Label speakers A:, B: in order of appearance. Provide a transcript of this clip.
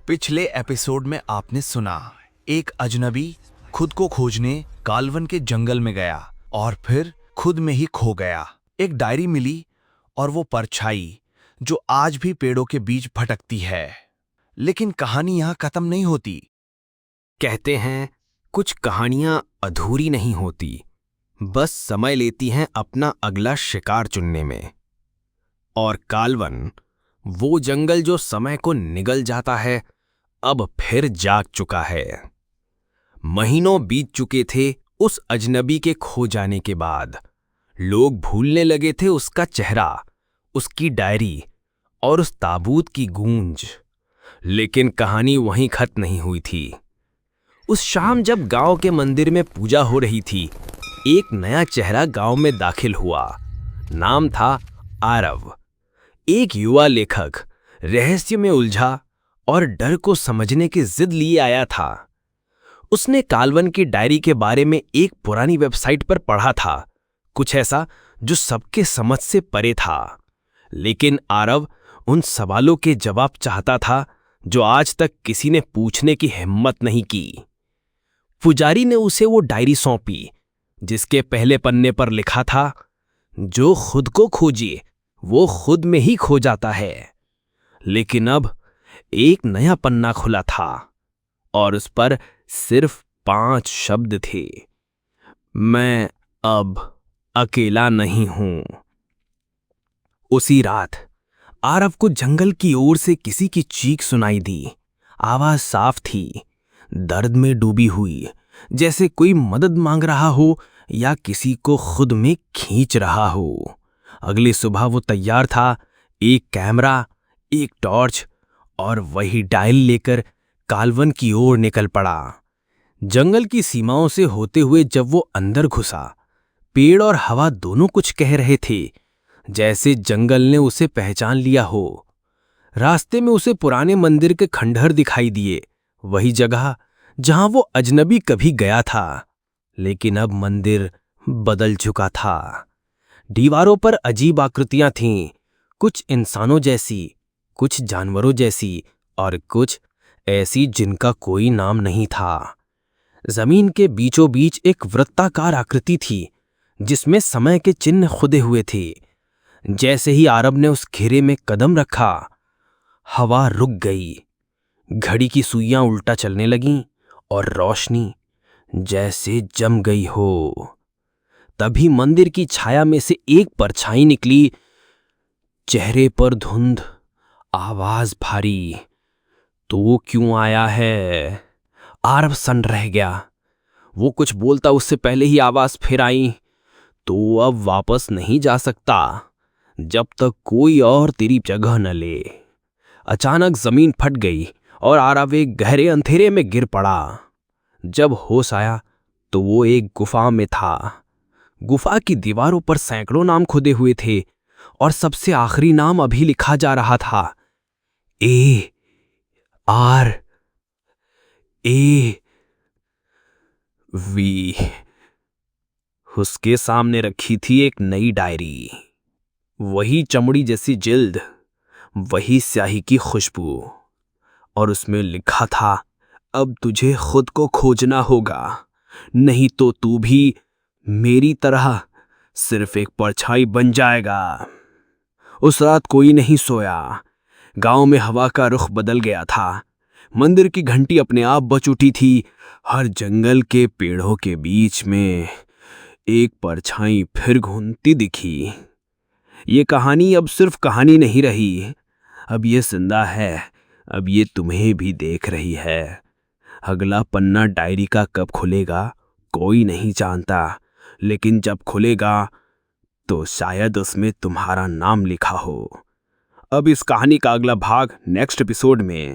A: पिछले एपिसोड में आपने सुना, एक अजनबी खुद को खोजने काल्वन के जंगल में गया और फिर खुद में ही खो गया। एक डायरी मिली और वो परछाई जो आज भी पेड़ों के बीच भटकती है। लेकिन कहानी यहाँ खत्म नहीं होती।
B: कहते हैं कुछ कहानियां अधूरी नहीं होती, बस समय लेती हैं अपना अगला शिकार चुनने में। और काल्वन, वो जंगल जो समय को निगल जाता है, अब फिर जाग चुका है। महीनों बीत चुके थे उस अजनबी के खो जाने के बाद। लोग भूलने लगे थे उसका चेहरा, उसकी डायरी और उस ताबूत की गूंज। लेकिन कहानी वहीं खत्म नहीं हुई थी। उस शाम जब गांव के मंदिर में पूजा हो रही थी, एक नया चेहरा गांव में दाखिल हुआ। नाम था आरव। एक युवा लेखक, रहस्य में उलझा और डर को समझने की जिद लिए आया था। उसने काल्वन की डायरी के बारे में एक पुरानी वेबसाइट पर पढ़ा था, कुछ ऐसा जो सबके समझ से परे था। लेकिन आरव उन सवालों के जवाब चाहता था जो आज तक किसी ने पूछने की हिम्मत नहीं की। पुजारी ने उसे वो डायरी सौंपी जिसके पहले पन्ने पर लिखा था, जो खुद को खोजे वो खुद में ही खो जाता है। लेकिन अब एक नया पन्ना खुला था और उस पर सिर्फ 5 शब्द थे, मैं अब अकेला नहीं हूं। उसी रात आरव को जंगल की ओर से किसी की चीख सुनाई दी। आवाज साफ थी, दर्द में डूबी हुई, जैसे कोई मदद मांग रहा हो या किसी को खुद में खींच रहा हो। अगली सुबह वो तैयार था, एक कैमरा, एक टॉर्च और वही डायल लेकर काल्वन की ओर निकल पड़ा। जंगल की सीमाओं से होते हुए जब वो अंदर घुसा, पेड़ और हवा दोनों कुछ कह रहे थे, जैसे जंगल ने उसे पहचान लिया हो। रास्ते में उसे पुराने मंदिर के खंडहर दिखाई दिए, वही जगह जहां वो अजनबी कभी गया था। लेकिन अब मंदिर बदल चुका था। दीवारों पर अजीब आकृतियां थीं, कुछ इंसानों जैसी, कुछ जानवरों जैसी और कुछ ऐसी जिनका कोई नाम नहीं था। जमीन के बीचों बीच एक वृत्ताकार आकृति थी जिसमें समय के चिन्ह खुदे हुए थे। जैसे ही आरव ने उस घेरे में कदम रखा, हवा रुक गई, घड़ी की सुइयां उल्टा चलने लगीं और रोशनी जैसे जम गई हो। तभी मंदिर की छाया में से एक परछाई निकली, चेहरे पर धुंध, आवाज भारी। तो क्यों आया है? आरव सन्न रह गया। वो कुछ बोलता उससे पहले ही आवाज फिर आई, तो अब वापस नहीं जा सकता जब तक कोई और तेरी जगह न ले। अचानक जमीन फट गई और आरव एक गहरे अंधेरे में गिर पड़ा। जब होश आया तो वो एक गुफा में था। गुफा की दीवारों पर सैकड़ों नाम खुदे हुए थे और सबसे आखिरी नाम अभी लिखा जा रहा था, ARA। उसके सामने रखी थी एक नई डायरी, वही चमड़ी जैसी जिल्द, वही स्याही की खुशबू, और उसमें लिखा था, अब तुझे खुद को खोजना होगा, नहीं तो तू भी मेरी तरह सिर्फ एक परछाई बन जाएगा। उस रात कोई नहीं सोया। गांव में हवा का रुख बदल गया था। मंदिर की घंटी अपने आप बज उठी थी। हर जंगल के पेड़ों के बीच में एक परछाई फिर घूमती दिखी। ये कहानी अब सिर्फ कहानी नहीं रही, अब ये जिंदा है, अब ये तुम्हें भी देख रही है। अगला पन्ना डायरी का कब खुलेगा कोई नहीं जानता, लेकिन जब खुलेगा तो शायद उसमें तुम्हारा नाम लिखा हो। अब इस कहानी का अगला भाग नेक्स्ट एपिसोड में।